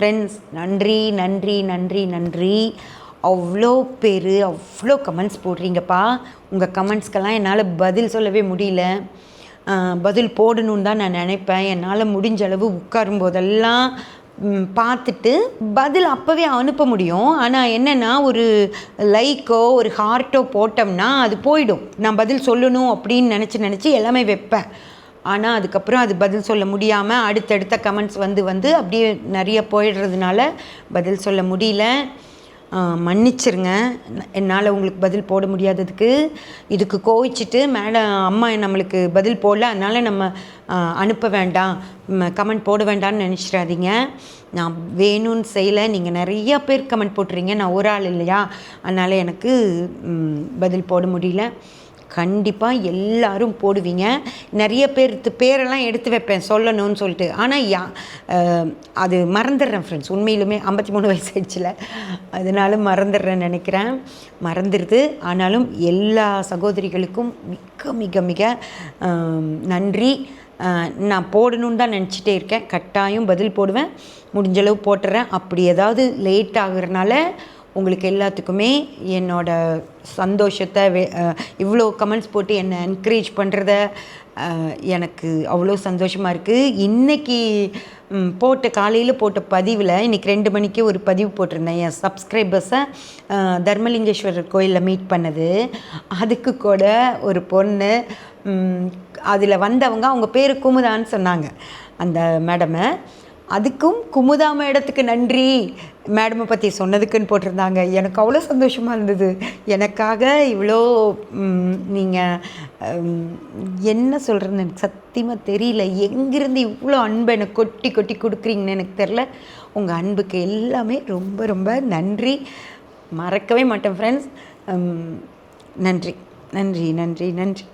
Friends, நன்றி நன்றி நன்றி நன்றி. அவ்வளோ பேர் அவ்வளோ கமெண்ட்ஸ் போடுறீங்கப்பா. உங்கள் கமெண்ட்ஸ்க்கெல்லாம் என்னால் பதில் சொல்லவே முடியல. பதில் போடணுன்னு தான் நான் நினைப்பேன். என்னால் முடிஞ்ச அளவு உட்காரும் போதெல்லாம் பார்த்துட்டு பதில் அப்போவே அனுப்ப முடியும். ஆனால் என்னென்னா, ஒரு லைக்கோ ஒரு ஹார்ட்டோ போட்டோம்னா அது போயிடும். நான் பதில் சொல்லணும் அப்படின்னு நினச்சி எல்லாமே வைப்பேன். ஆனால் அதுக்கப்புறம் அது பதில் சொல்ல முடியாமல் அடுத்தடுத்த கமெண்ட்ஸ் வந்து அப்படியே நிறைய போயிடுறதுனால பதில் சொல்ல முடியல. மன்னிச்சிருங்க, என்னால் உங்களுக்கு பதில் போட முடியாததுக்கு. இதுக்கு கோவிச்சிட்டு அம்மா நம்மளுக்கு பதில் போடல, அதனால் நம்ம அனுப்ப வேண்டாம், கமெண்ட் போட வேண்டாம்னு நினச்சிடாதீங்க. நான் வேணும்னு செய்யலை. நீங்கள் நிறையா பேர் கமெண்ட் போட்டுறீங்க, நான் ஒரு ஆள் இல்லையா, அதனால் எனக்கு பதில் போட முடியல. கண்டிப்பாக எல்லோரும் போடுவீங்க. நிறைய பேரெல்லாம் எடுத்து வைப்பேன் சொல்லணும்னு சொல்லிட்டு. ஆனால் அது மறந்துடுறேன் ஃப்ரெண்ட்ஸ். உண்மையிலுமே 53 வயசு ஆயிடுச்சுல, அதனால மறந்துடுறேன்னு நினைக்கிறேன். மறந்துடுது. ஆனாலும் எல்லா சகோதரிகளுக்கும் மிக மிக மிக நன்றி. நான் போடணுன்னு தான் நினச்சிட்டே இருக்கேன். கட்டாயம் பதில் போடுவேன், முடிஞ்சளவு போட்டுறேன். அப்படி ஏதாவது லேட் ஆகுறதுனால உங்களுக்கு எல்லாத்துக்குமே என்னோடய சந்தோஷத்தை இவ்வளோ கமெண்ட்ஸ் போட்டு என்னை என்கரேஜ் பண்ணுறத எனக்கு அவ்வளோ சந்தோஷமாக இருக்குது. இன்றைக்கி காலையில் போட்ட பதிவில் இன்றைக்கி 2 மணிக்கு ஒரு பதிவு போட்டிருந்தேன். என் சப்ஸ்கிரைபர்ஸை தர்மலிங்கேஸ்வரர் கோயிலில் மீட் பண்ணது. அதுக்கு கூட ஒரு பொண்ணு, அதில் வந்தவங்க அவங்க பேர் குமுதான்னு சொன்னாங்க, அந்த மேடமை. அதுக்கும் குமுதா மேடத்துக்கு நன்றி, மேடமை பற்றி சொன்னதுக்குன்னு போட்டிருந்தாங்க. எனக்கு அவ்வளோ சந்தோஷமாக இருந்தது. எனக்காக இவ்வளோ நீங்கள் என்ன சொல்கிறேன்னு எனக்கு சத்தியமாக தெரியல. எங்கேருந்து இவ்வளோ அன்பை எனக்கு கொட்டி கொட்டி கொடுக்குறீங்கன்னு எனக்கு தெரில. உங்கள் அன்புக்கு எல்லாமே ரொம்ப ரொம்ப நன்றி. மறக்கவே மாட்டேன் ஃப்ரெண்ட்ஸ். நன்றி நன்றி நன்றி நன்றி.